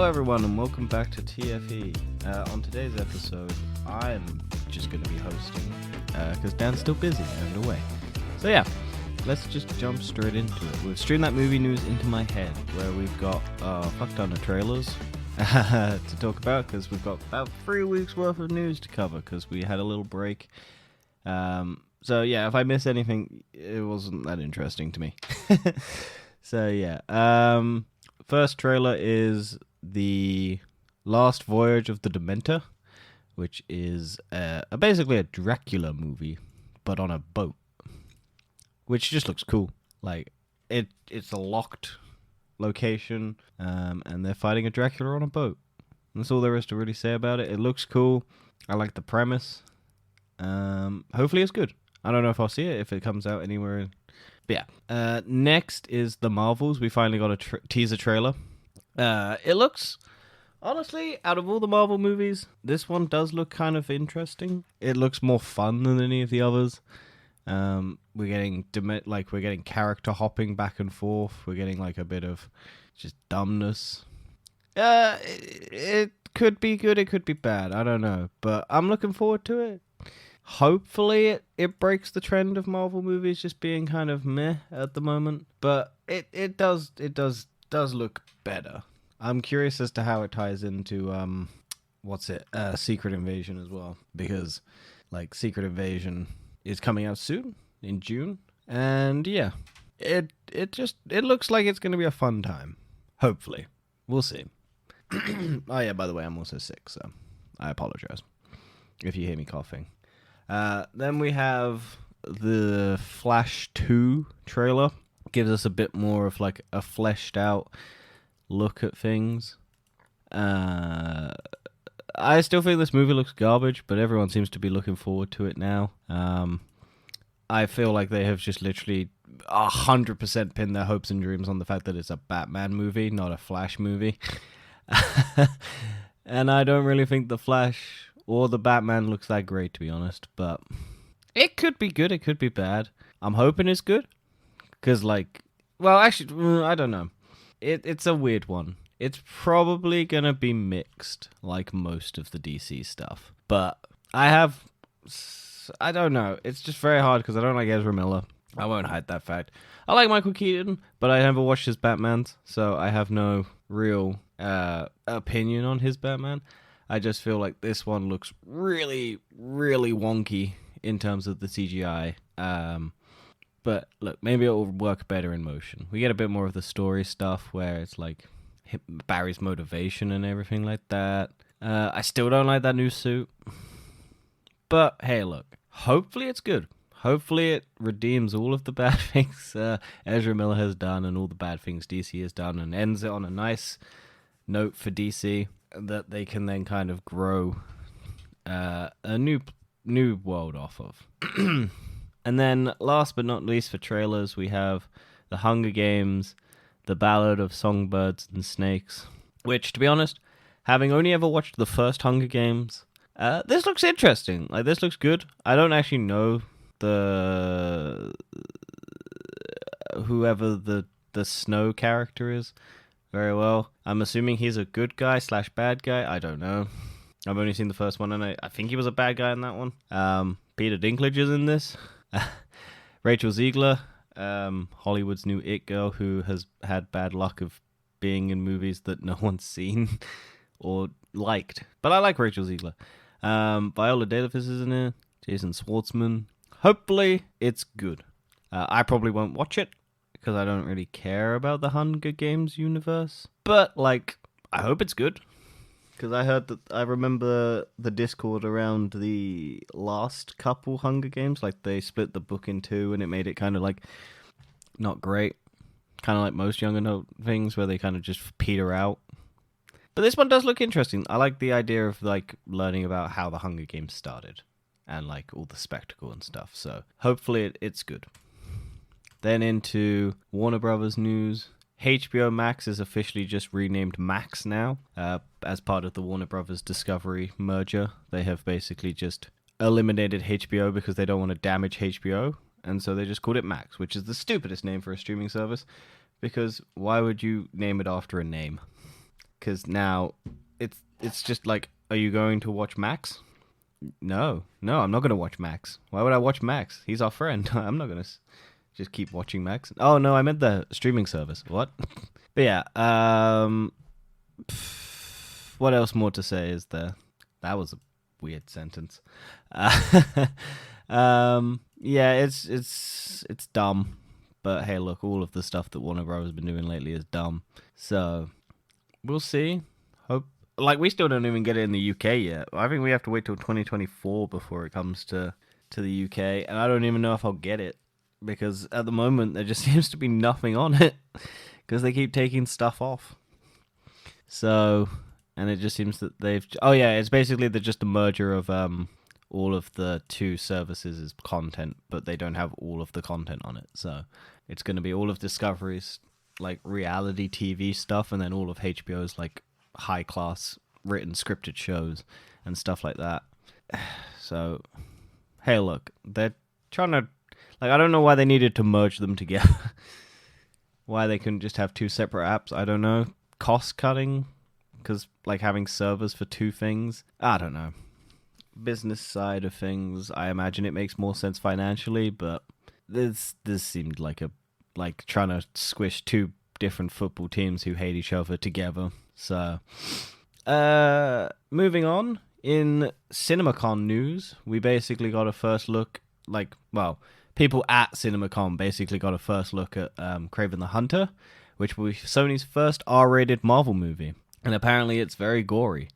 Hello everyone and welcome back to TFE. On today's episode, I'm just going to be hosting, because Dan's still busy and away. So yeah, let's just jump straight into it. We've streamed that movie news into my head, where we've got a fuck ton of trailers to talk about, because we've got about 3 weeks worth of news to cover, because we had a little break. So yeah, if I miss anything, it wasn't that interesting to me. So yeah, first trailer is The Last Voyage of the Dementor, which is basically a Dracula movie, but on a boat, which just looks cool. Like, it's a locked location, and they're fighting a Dracula on a boat. That's all there is to really say about it. It looks cool. I like the premise. Hopefully it's good. I don't know if I'll see it if it comes out anywhere. But yeah. Next is The Marvels. We finally got a teaser trailer. It looks, honestly, out of all the Marvel movies, this one does look kind of interesting. It looks more fun than any of the others. We're getting character hopping back and forth. We're getting like a bit of just dumbness. It could be good, it could be bad. I don't know, but I'm looking forward to it. Hopefully it breaks the trend of Marvel movies just being kind of meh at the moment, but it does look better. I'm curious as to how it ties into Secret Invasion as well, because like Secret Invasion is coming out soon in June, and yeah, it looks like it's going to be a fun time. Hopefully, we'll see. Oh yeah, by the way, I'm also sick, so I apologize if you hear me coughing. Then we have the Flash 2 trailer. Gives us a bit more of like a fleshed out look at things. I still think this movie looks garbage, but everyone seems to be looking forward to it now. I feel like they have just literally 100% pinned their hopes and dreams on the fact that it's a Batman movie, not a Flash movie. And I don't really think the Flash or the Batman looks that great, to be honest, but it could be good, it could be bad. I'm hoping it's good, because I don't know. It's a weird one. It's probably going to be mixed, like most of the DC stuff, but I don't know. It's just very hard, because I don't like Ezra Miller. I won't hide that fact. I like Michael Keaton, but I never watched his Batmans, so I have no real opinion on his Batman. I just feel like this one looks really, really wonky in terms of the CGI. But look, maybe it will work better in motion. We get a bit more of the story stuff where it's like Barry's motivation and everything like that. I still don't like that new suit. But hey, look, hopefully it's good. Hopefully it redeems all of the bad things Ezra Miller has done and all the bad things DC has done, and ends it on a nice note for DC that they can then kind of grow a new world off of. And then last but not least for trailers, we have The Hunger Games, The Ballad of Songbirds and Snakes, which, to be honest, having only ever watched the first Hunger Games, this looks interesting. Like, this looks good. I don't actually know whoever the Snow character is very well. I'm assuming he's a good guy / bad guy. I don't know. I've only seen the first one, and I think he was a bad guy in that one. Peter Dinklage is in this. Rachel Ziegler, Hollywood's new it girl who has had bad luck of being in movies that no one's seen or liked. But I like Rachel Ziegler. Viola Davis is in it. Jason Schwartzman. Hopefully it's good. I probably won't watch it, because I don't really care about the Hunger Games universe. But, like, I hope it's good. Because I remember the Discord around the last couple Hunger Games. Like, they split the book in two, and it made it kind of, like, not great. Kind of like most young adult things, where they kind of just peter out. But this one does look interesting. I like the idea of, like, learning about how the Hunger Games started. And, like, all the spectacle and stuff. So, hopefully it's good. Then into Warner Brothers news. HBO Max is officially just renamed Max now, as part of the Warner Brothers Discovery merger. They have basically just eliminated HBO because they don't want to damage HBO, and so they just called it Max, which is the stupidest name for a streaming service, because why would you name it after a name? because now it's just like, are you going to watch Max? No, I'm not going to watch Max. Why would I watch Max? He's our friend. I'm not going to just keep watching Max. Oh, no, I meant the streaming service. What? But yeah, what else more to say is there? That was a weird sentence. Yeah, it's dumb. But hey, look, all of the stuff that Warner Bros. Has been doing lately is dumb. So, we'll see. Hope. Like, we still don't even get it in the UK yet. I think we have to wait till 2024 before it comes to the UK. And I don't even know if I'll get it. Because at the moment, there just seems to be nothing on it. Because they keep taking stuff off. So, and it just seems that they've... Oh yeah, it's basically just a merger of all of the two services' content. But they don't have all of the content on it. So, it's going to be all of Discovery's, like, reality TV stuff. And then all of HBO's, like, high-class written scripted shows and stuff like that. So, hey, look, they're trying to... Like, I don't know why they needed to merge them together. Why they couldn't just have two separate apps, I don't know. Cost cutting? Because, like, having servers for two things? I don't know. Business side of things, I imagine it makes more sense financially, but this seemed like trying to squish two different football teams who hate each other together. So, moving on, in CinemaCon news, we basically got a first look, people at CinemaCon basically got a first look at Kraven the Hunter, which will be Sony's first R-rated Marvel movie, and apparently it's very gory.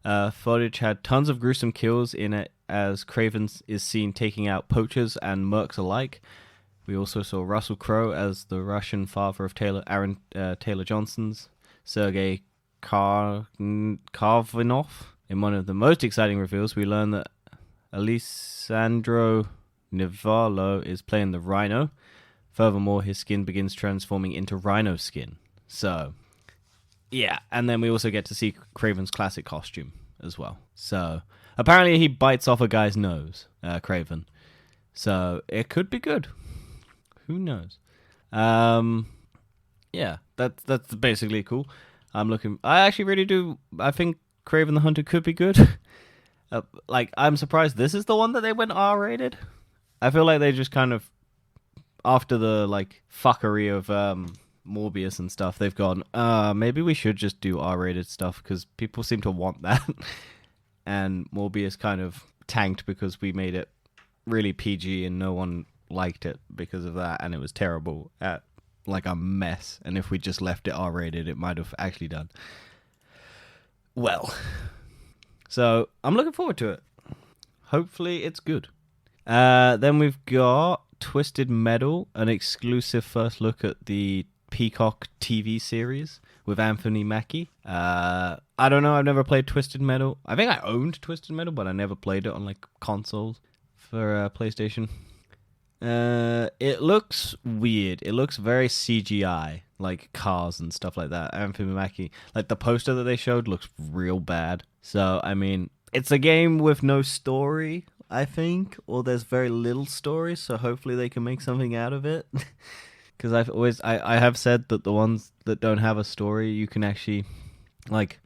Footage had tons of gruesome kills in it as Kraven is seen taking out poachers and mercs alike. We also saw Russell Crowe as the Russian father of Aaron Taylor Johnson's Sergei Karvinov. In one of the most exciting reveals, we learn that Alessandro Nivallo is playing the Rhino. Furthermore, his skin begins transforming into Rhino skin. So, yeah. And then we also get to see Kraven's classic costume as well. So, apparently he bites off a guy's nose, Kraven. So, it could be good. Who knows? Yeah, that's basically cool. I actually really do. I think Kraven the Hunter could be good. I'm surprised this is the one that they went R-rated. I feel like they just kind of, after the fuckery of Morbius and stuff, they've gone, maybe we should just do R-rated stuff because people seem to want that. And Morbius kind of tanked because we made it really PG and no one liked it because of that, and it was terrible at a mess. And if we just left it R-rated, it might have actually done well. So I'm looking forward to it. Hopefully it's good. Then we've got Twisted Metal, an exclusive first look at the Peacock TV series with Anthony Mackie. I don't know, I've never played Twisted Metal. I think I owned Twisted Metal, but I never played it on consoles for PlayStation. It looks weird. It looks very CGI, like cars and stuff like that. Anthony Mackie, the poster that they showed looks real bad. So, I mean, it's a game with no story, I think, or there's very little story, so hopefully they can make something out of it. Because I have said that the ones that don't have a story, you can actually,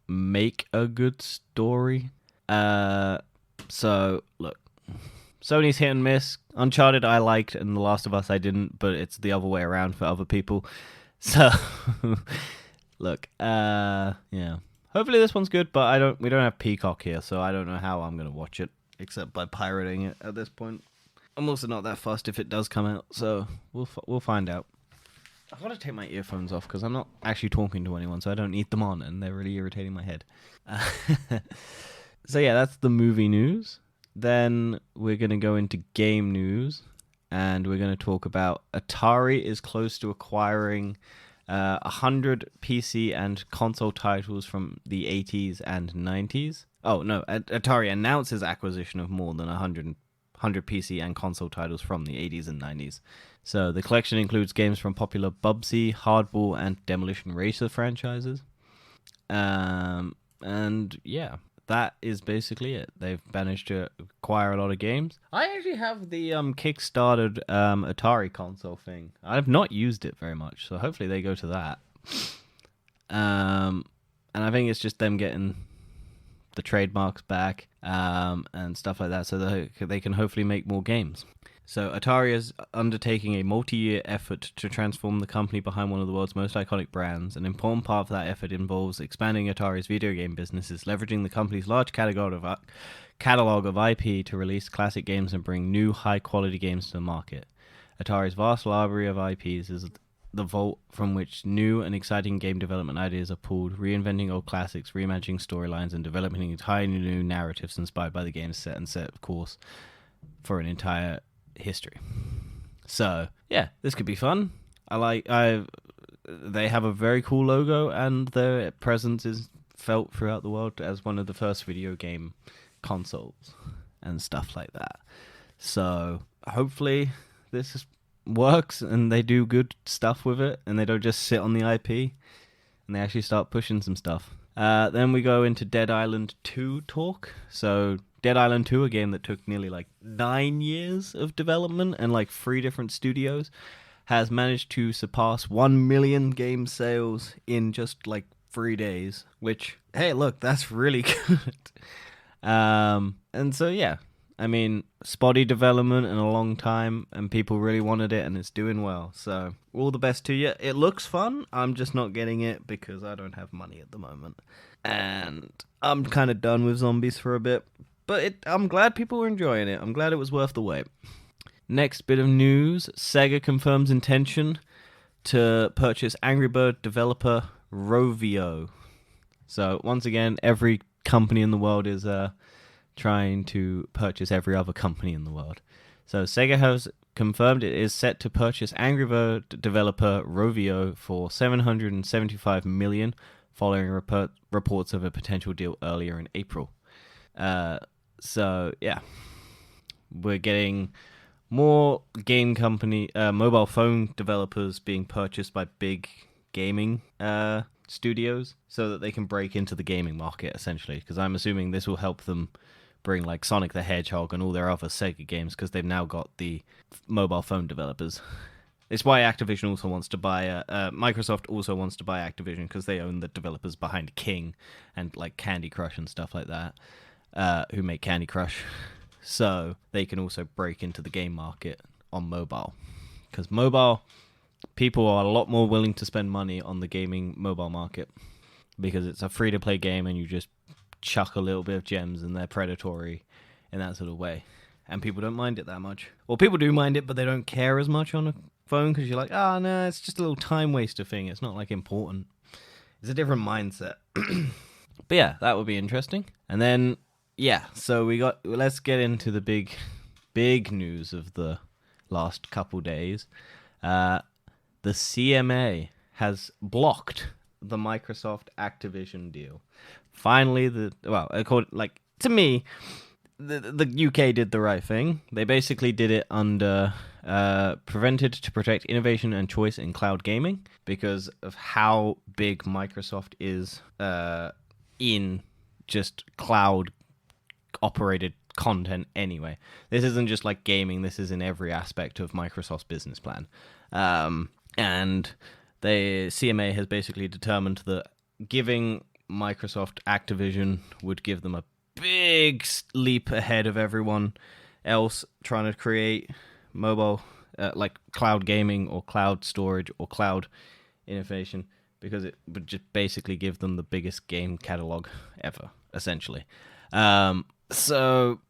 make a good story. So, look. Sony's hit and miss. Uncharted I liked, and The Last of Us I didn't, but it's the other way around for other people. So, look, yeah. Hopefully this one's good, but we don't have Peacock here, so I don't know how I'm going to watch it, except by pirating it at this point. I'm also not that fussed if it does come out, so we'll find out. I've got to take my earphones off, because I'm not actually talking to anyone, so I don't need them on, and they're really irritating my head. So yeah, that's the movie news. Then we're going to go into game news, and we're going to talk about Atari is close to acquiring 100 PC and console titles from the 80s and 90s. Oh, no, Atari announces acquisition of more than 100 PC and console titles from the 80s and 90s. So the collection includes games from popular Bubsy, Hardball, and Demolition Racer franchises. And yeah. That is basically it. They've managed to acquire a lot of games. I actually have the Kickstarted Atari console thing. I've not used it very much, so hopefully they go to that. And I think it's just them getting the trademarks back and stuff like that, so that they can hopefully make more games. So Atari is undertaking a multi-year effort to transform the company behind one of the world's most iconic brands. An important part of that effort involves expanding Atari's video game businesses, leveraging the company's large catalog of IP to release classic games and bring new high-quality games to the market. Atari's vast library of IPs is the vault from which new and exciting game development ideas are pulled, reinventing old classics, reimagining storylines, and developing entirely new narratives inspired by the game's set and set, of course, for an entire history. So, yeah, this could be fun. They have a very cool logo, and their presence is felt throughout the world as one of the first video game consoles and stuff like that. So, hopefully, this works and they do good stuff with it and they don't just sit on the IP and they actually start pushing some stuff. Then we go into Dead Island 2 talk. So Dead Island 2, a game that took nearly 9 years of development and 3 different studios, has managed to surpass 1 million game sales in just 3 days, which, hey, look, that's really good. And so, yeah, I mean, spotty development in a long time, and people really wanted it, and it's doing well. So, all the best to you. It looks fun. I'm just not getting it because I don't have money at the moment. And I'm kind of done with zombies for a bit. But I'm glad people are enjoying it. I'm glad it was worth the wait. Next bit of news. Sega confirms intention to purchase Angry Bird developer Rovio. So, once again, every company in the world is trying to purchase every other company in the world. So Sega has confirmed it is set to purchase Angry Bird developer Rovio for $775 million, following reports of a potential deal earlier in April. So yeah, we're getting more game company, mobile phone developers being purchased by big gaming studios so that they can break into the gaming market, essentially, because I'm assuming this will help them bring Sonic the Hedgehog and all their other Sega games, because they've now got the mobile phone developers. It's why Activision also wants to buy Microsoft also wants to buy Activision, because they own the developers behind King and Candy Crush and stuff like that, who make Candy Crush, so they can also break into the game market on mobile, because mobile people are a lot more willing to spend money on the gaming mobile market, because it's a free-to-play game and you just chuck a little bit of gems and they're predatory in that sort of way. And people don't mind it that much. Well, people do mind it, but they don't care as much on a phone, because you're like, no, it's just a little time waster thing. It's not important. It's a different mindset. But yeah, that would be interesting. And then, yeah, so let's get into the big news of the last couple days. The CMA has blocked the Microsoft Activision deal. Finally, to me, the UK did the right thing. They basically did it under prevented to protect innovation and choice in cloud gaming, because of how big Microsoft is in just cloud operated content anyway. This isn't just gaming, this is in every aspect of Microsoft's business plan. And the CMA has basically determined that giving Microsoft Activision would give them a big leap ahead of everyone else trying to create mobile, cloud gaming or cloud storage or cloud innovation, because it would just basically give them the biggest game catalog ever, essentially. So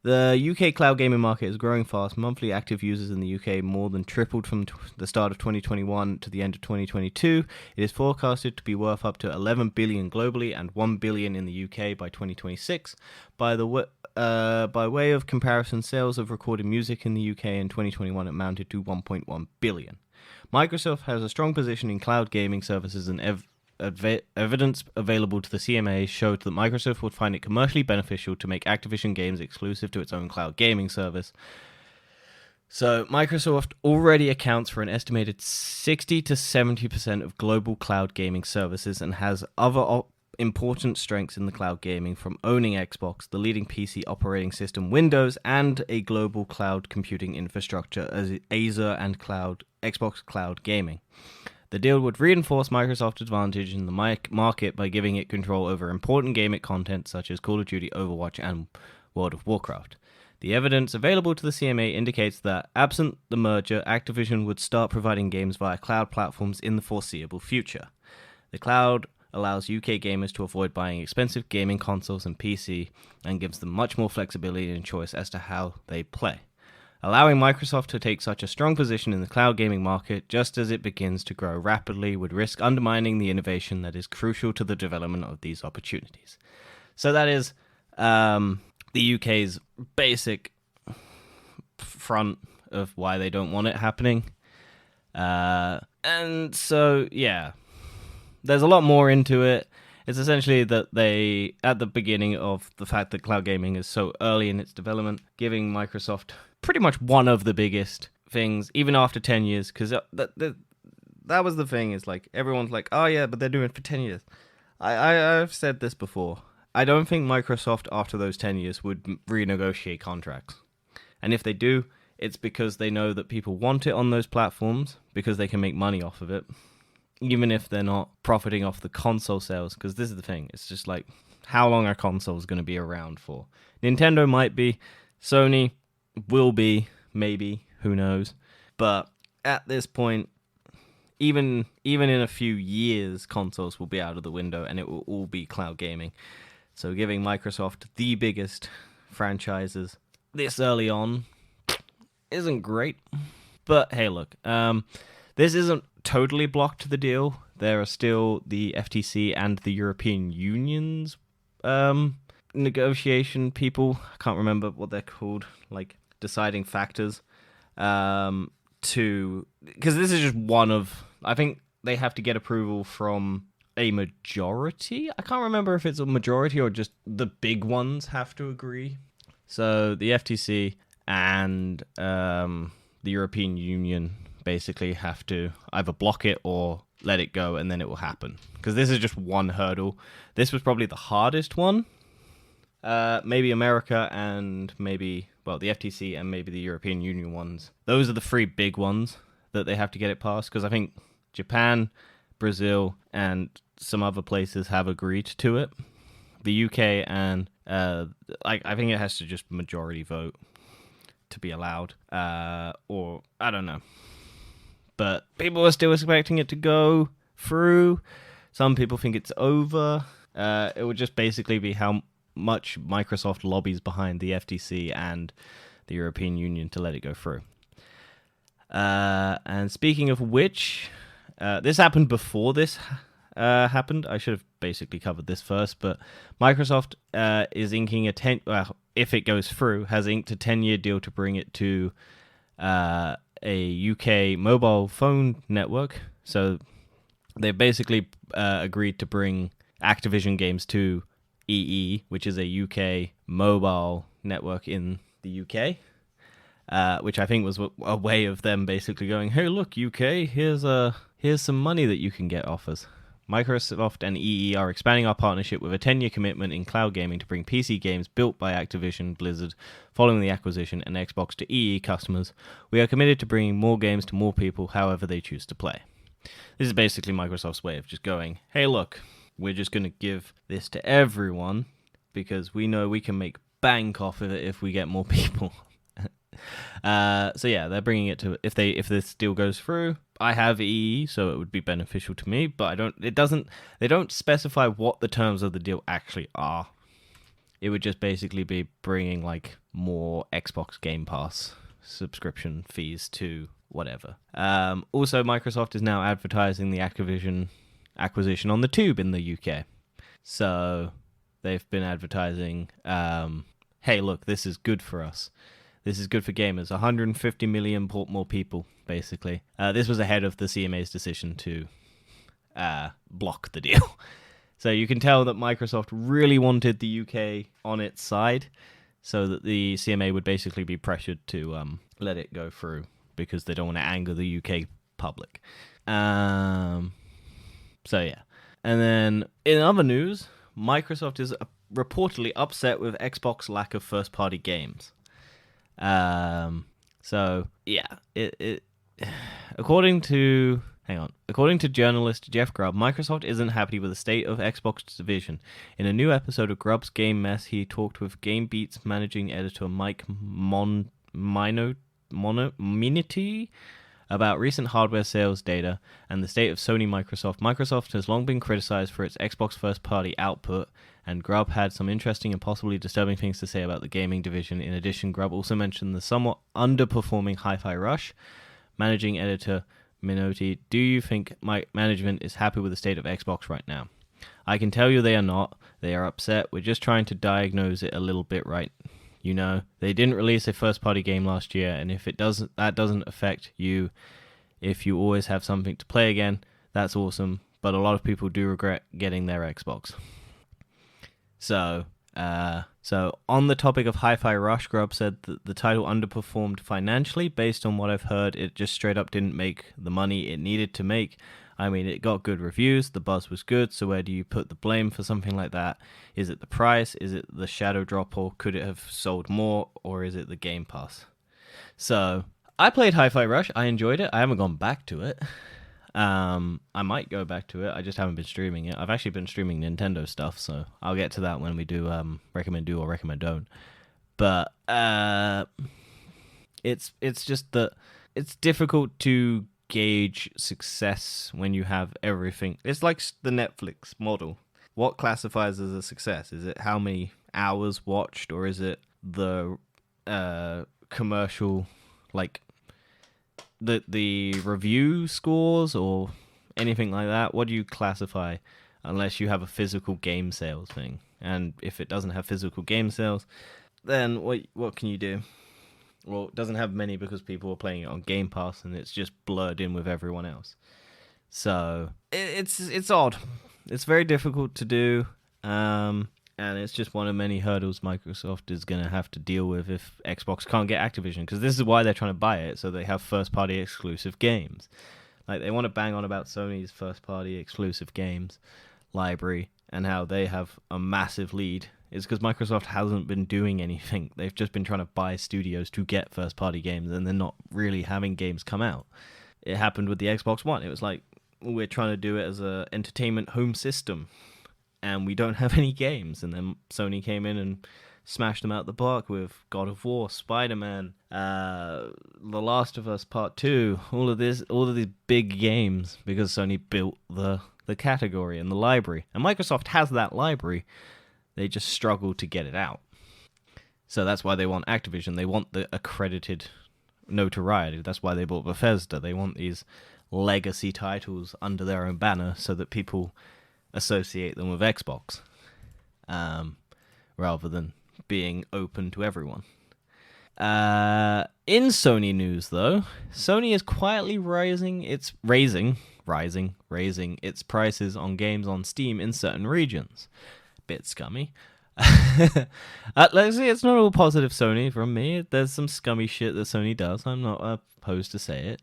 the UK cloud gaming market is growing fast. Monthly active users in the UK more than tripled from the start of 2021 to the end of 2022. It is forecasted to be worth up to 11 billion globally and 1 billion in the UK by 2026. By way of comparison, sales of recorded music in the UK in 2021 amounted to 1.1 billion. Microsoft has a strong position in cloud gaming services, and evidence available to the CMA showed that Microsoft would find it commercially beneficial to make Activision games exclusive to its own cloud gaming service. So Microsoft already accounts for an estimated 60 to 70% of global cloud gaming services, and has other important strengths in the cloud gaming, from owning Xbox, the leading PC operating system Windows, and a global cloud computing infrastructure as Azure and Xbox Cloud Gaming. The deal would reinforce Microsoft's advantage in the market by giving it control over important gaming content such as Call of Duty, Overwatch, and World of Warcraft. The evidence available to the CMA indicates that, absent the merger, Activision would start providing games via cloud platforms in the foreseeable future. The cloud allows UK gamers to avoid buying expensive gaming consoles and PC and gives them much more flexibility and choice as to how they play. Allowing Microsoft to take such a strong position in the cloud gaming market just as it begins to grow rapidly would risk undermining the innovation that is crucial to the development of these opportunities. So that is the UK's basic front of why they don't want it happening. And so, yeah, there's a lot more into it. It's essentially that they, at the beginning of the fact that cloud gaming is so early in its development, giving Microsoft pretty much one of the biggest things, even after 10 years, because that was the thing, is like, everyone's like, oh yeah, but they're doing it for 10 years. I've said this before. I don't think Microsoft, after those 10 years, would renegotiate contracts. And if they do, it's because they know that people want it on those platforms, because they can make money off of it, even if they're not profiting off the console sales. Because this is the thing, it's just like, how long are consoles going to be around for? Nintendo might be, Sony will be, maybe, who knows. But at this point, even in a few years, consoles will be out of the window and it will all be cloud gaming. So giving Microsoft the biggest franchises this early on isn't great. But hey, look, this isn't totally blocked the deal. There are still the FTC and the European Union's negotiation people. I can't remember what they're called, like deciding factors. Because this is just one of, I think they have to get approval from a majority. I can't remember if it's a majority or just the big ones have to agree. So the FTC and the European Union basically have to either block it or let it go, and then it will happen. Because this is just one hurdle. This was probably the hardest one. Maybe America and maybe, well, the FTC and maybe the European Union ones. Those are the three big ones that they have to get it past, because I think Japan, Brazil, and some other places have agreed to it. The UK and I think it has to just majority vote to be allowed, or I don't know. But people are still expecting it to go through. Some people think it's over. It would just basically be how much Microsoft lobbies behind the FTC and the European Union to let it go through. And speaking of which, this happened before this happened. I should have basically covered this first, but Microsoft is inking if it goes through, has inked a 10-year deal to bring it to a UK mobile phone network. So they basically agreed to bring Activision games to EE, which is a UK mobile network in the UK, which I think was a way of them basically going, hey, look, UK, here's some money that you can get off us. Microsoft and EE are expanding our partnership with a 10-year commitment in cloud gaming to bring PC games built by Activision Blizzard following the acquisition and Xbox to EE customers. We are committed to bringing more games to more people however they choose to play. This is basically Microsoft's way of just going, hey, look, we're just going to give this to everyone because we know we can make bank off of it if we get more people. So yeah, they're bringing it to, if this deal goes through, I have EE, so it would be beneficial to me, but they don't specify what the terms of the deal actually are. It would just basically be bringing like more Xbox Game Pass subscription fees to whatever. Also, Microsoft is now advertising the Activision acquisition on the tube in the UK. So they've been advertising, hey, look, this is good for us. This is good for gamers. 150 million more people, basically. This was ahead of the CMA's decision to block the deal. So you can tell that Microsoft really wanted the UK on its side, so that the CMA would basically be pressured to let it go through, because they don't want to anger the UK public. So yeah. And then in other news, Microsoft is reportedly upset with Xbox lack of first-party games. So yeah, it according to, Hang on. According to journalist Jeff Grubb, Microsoft isn't happy with the state of Xbox's division. In a new episode of Grubb's Game Mess, he talked with GameBeat's managing editor Mike Minity about recent hardware sales data and the state of Sony Microsoft. Microsoft has long been criticized for its Xbox first-party output, and Grubb had some interesting and possibly disturbing things to say about the gaming division. In addition, Grubb also mentioned the somewhat underperforming Hi-Fi Rush. Managing editor Minotti, do you think my management is happy with the state of Xbox right now? I can tell you they are not. They are upset. We're just trying to diagnose it a little bit right. You know, they didn't release a first-party game last year, and if that doesn't affect you, if you always have something to play again, that's awesome. But a lot of people do regret getting their Xbox. So on the topic of Hi-Fi Rush, Grubb said that the title underperformed financially. Based on what I've heard, it just straight up didn't make the money it needed to make. I mean, it got good reviews, the buzz was good, so where do you put the blame for something like that? Is it the price? Is it the shadow drop, or could it have sold more, or is it the Game Pass? So, I played Hi-Fi Rush, I enjoyed it, I haven't gone back to it. I might go back to it, I just haven't been streaming it. I've actually been streaming Nintendo stuff, so I'll get to that when we do recommend do or recommend don't. But it's just that it's difficult to gauge success when you have everything. It's like the Netflix model. What classifies as a success? Is it how many hours watched, or is it the commercial, like the review scores or anything like that? What do you classify unless you have a physical game sales thing? And if it doesn't have physical game sales, then what can you do? Well, it doesn't have many because people are playing it on Game Pass and it's just blurred in with everyone else. So it's odd. It's very difficult to do, and it's just one of many hurdles Microsoft is going to have to deal with if Xbox can't get Activision, because this is why they're trying to buy it, so they have first-party exclusive games. Like, they want to bang on about Sony's first-party exclusive games library and how they have a massive lead. It's because Microsoft hasn't been doing anything. They've just been trying to buy studios to get first-party games, and they're not really having games come out. It happened with the Xbox One. It was like, we're trying to do it as an entertainment home system, and we don't have any games. And then Sony came in and smashed them out the park with God of War, Spider-Man, The Last of Us Part 2, all of these big games, because Sony built the category and the library. And Microsoft has that library. They just struggle to get it out. So that's why they want Activision. They want the accredited notoriety. That's why they bought Bethesda. They want these legacy titles under their own banner so that people associate them with Xbox, rather than being open to everyone. In Sony news, though, Sony is quietly raising its prices on games on Steam in certain regions. Bit scummy. Let's see, it's not all positive Sony from me. There's some scummy shit that Sony does. I'm not opposed to say it.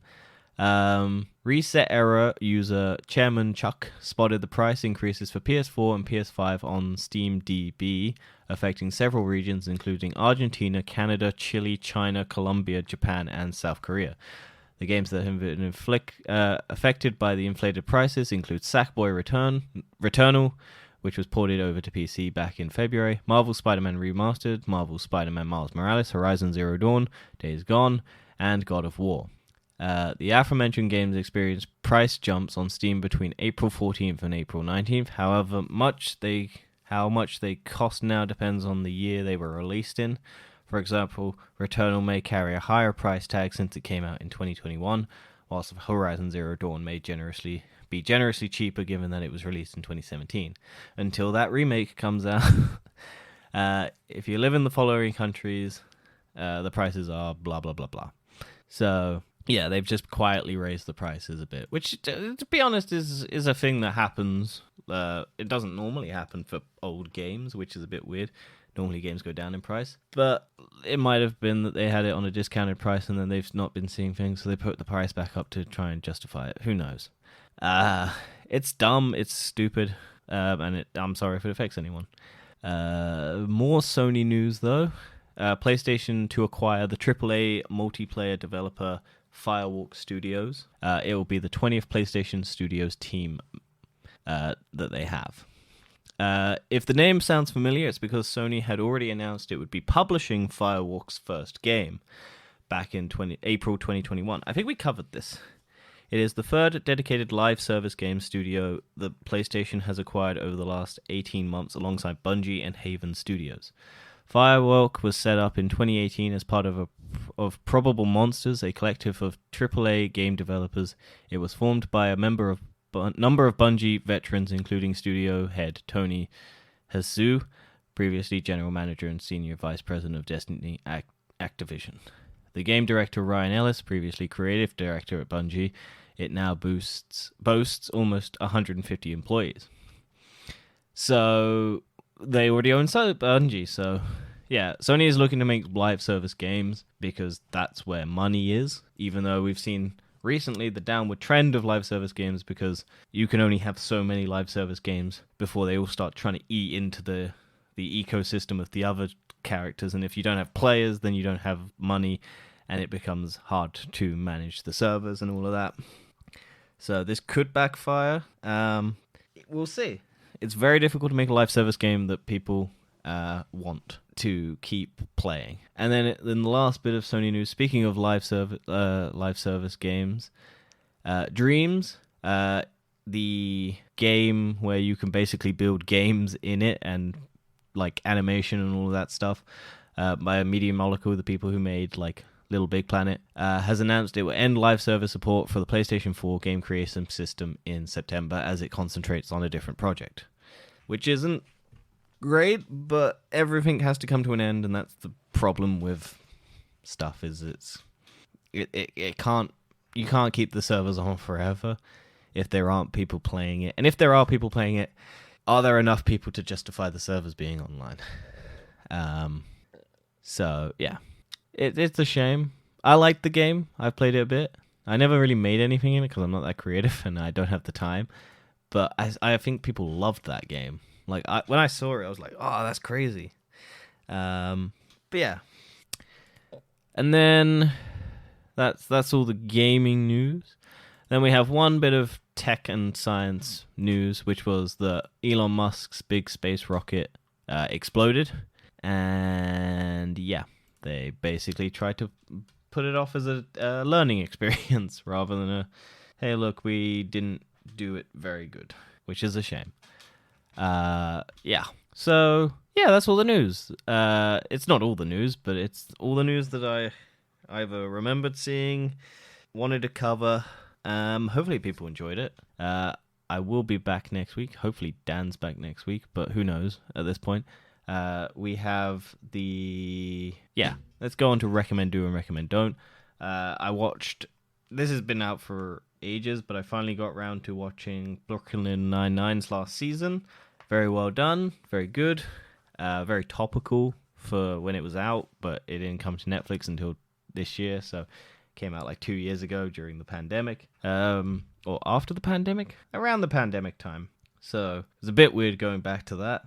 Reset Error user Chairman Chuck spotted the price increases for PS4 and PS5 on SteamDB, affecting several regions including Argentina, Canada, Chile, China, Colombia, Japan, and South Korea. The games that have been affected by the inflated prices include Sackboy Returnal, which was ported over to PC back in February, Marvel Spider-Man Remastered, Marvel Spider-Man Miles Morales, Horizon Zero Dawn, Days Gone, and God of War. The aforementioned games experienced price jumps on Steam between April 14th and April 19th. However, how much they cost now depends on the year they were released in. For example, Returnal may carry a higher price tag since it came out in 2021, whilst Horizon Zero Dawn may be generously cheaper given that it was released in 2017. Until that remake comes out, if you live in the following countries, the prices are blah, blah, blah, blah. So, yeah, they've just quietly raised the prices a bit, which, to be honest, is a thing that happens. It doesn't normally happen for old games, which is a bit weird. Normally games go down in price, but it might have been that they had it on a discounted price and then they've not been seeing things, so they put the price back up to try and justify it. Who knows? It's dumb, it's stupid, and I'm sorry if it affects anyone. More Sony news, though. PlayStation to acquire the AAA multiplayer developer Firewalk Studios. It will be the 20th PlayStation Studios team that they have. If the name sounds familiar, it's because Sony had already announced it would be publishing Firewalk's first game back in April 2021. I think we covered this. It is the third dedicated live service game studio that PlayStation has acquired over the last 18 months alongside Bungie and Haven Studios. Firewalk was set up in 2018 as part of Probable Monsters, a collective of AAA game developers. It was formed by a number of Bungie veterans, including studio head Tony Hsu, previously general manager and senior vice president of Destiny Activision. The game director Ryan Ellis, previously creative director at Bungie, it now boasts almost 150 employees. So they already own Bungie, so yeah, Sony is looking to make live service games because that's where money is, even though we've seen recently the downward trend of live service games because you can only have so many live service games before they all start trying to eat into the ecosystem of the other characters, and if you don't have players, then you don't have money, and it becomes hard to manage the servers and all of that. So this could backfire. We'll see. It's very difficult to make a live service game that people want to keep playing. And then in the last bit of Sony news, speaking of live service games, Dreams, the game where you can basically build games in it and like animation and all of that stuff, by Media Molecule, the people who made like Little Big Planet, has announced it will end live service support for the PlayStation 4 game creation system in September as it concentrates on a different project, which isn't great, but everything has to come to an end, and that's the problem with stuff. Is you can't keep the servers on forever if there aren't people playing it, and if there are people playing it, are there enough people to justify the servers being online? So yeah, it's a shame. I like the game. I've played it a bit. I never really made anything in it because I'm not that creative and I don't have the time. But I think people loved that game. Like when I saw it, I was like, "Oh, that's crazy." But yeah, and then that's all the gaming news. Then we have one bit of tech and science news, which was that Elon Musk's big space rocket exploded, and yeah, they basically tried to put it off as a learning experience rather than a, "Hey, look, we didn't do it very good," which is a shame. Yeah. So yeah, that's all the news. It's not all the news, but it's all the news that I either remembered seeing, wanted to cover. Hopefully people enjoyed it. I will be back next week. Hopefully Dan's back next week, but who knows at this point. We have let's go on to recommend do and recommend don't. I watched, this has been out for ages, but I finally got around to watching Brooklyn Nine-Nine's last season. Very well done, very good, very topical for when it was out, but it didn't come to Netflix until this year, so it came out like 2 years ago during the pandemic, or after the pandemic, around the pandemic time. So it's a bit weird going back to that.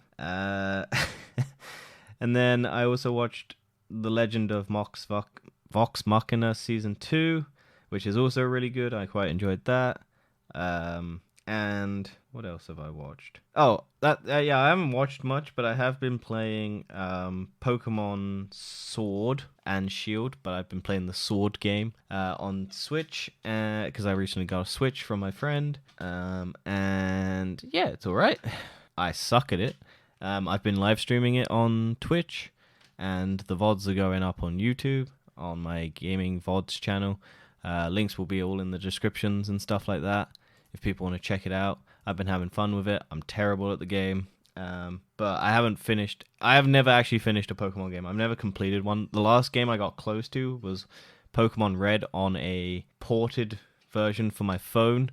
And then I also watched The Legend of Vox Machina Season 2, which is also really good. I quite enjoyed that. And what else have I watched? Oh, I haven't watched much, but I have been playing Pokemon Sword and Shield, but I've been playing the Sword game on Switch because I recently got a Switch from my friend. And yeah, it's all right. I suck at it. I've been live streaming it on Twitch, and the VODs are going up on YouTube on my gaming VODs channel. Links will be all in the descriptions and stuff like that if people want to check it out. I've been having fun with it. I'm terrible at the game, but I have never actually finished a Pokemon game. I've never completed one. The last game I got close to was Pokemon Red on a ported version for my phone,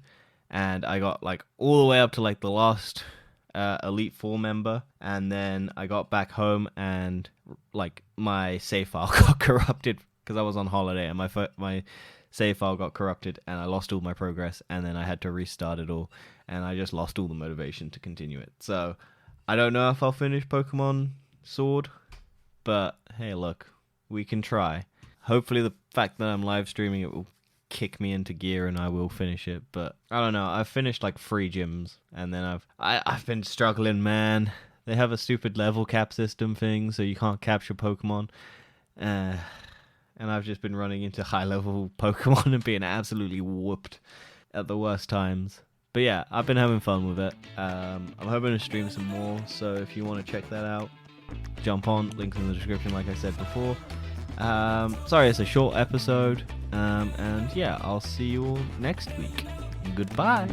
and I got like all the way up to like the last Elite Four member, and then I got back home and like my save file got corrupted because I was on holiday, and my save file got corrupted and I lost all my progress, and then I had to restart it all, and I just lost all the motivation to continue it. So I don't know if I'll finish Pokemon Sword, but hey, look, we can try. Hopefully the fact that I'm live streaming it will kick me into gear and I will finish it. But I don't know. I've finished like 3 gyms, and then I've been struggling, man. They have a stupid level cap system thing, so you can't capture Pokemon. And I've just been running into high level Pokemon and being absolutely whooped at the worst times. But yeah, I've been having fun with it. I'm hoping to stream some more, so if you want to check that out, jump on. Links in the description, like I said before. Sorry, it's a short episode. And yeah, I'll see you all next week. Goodbye.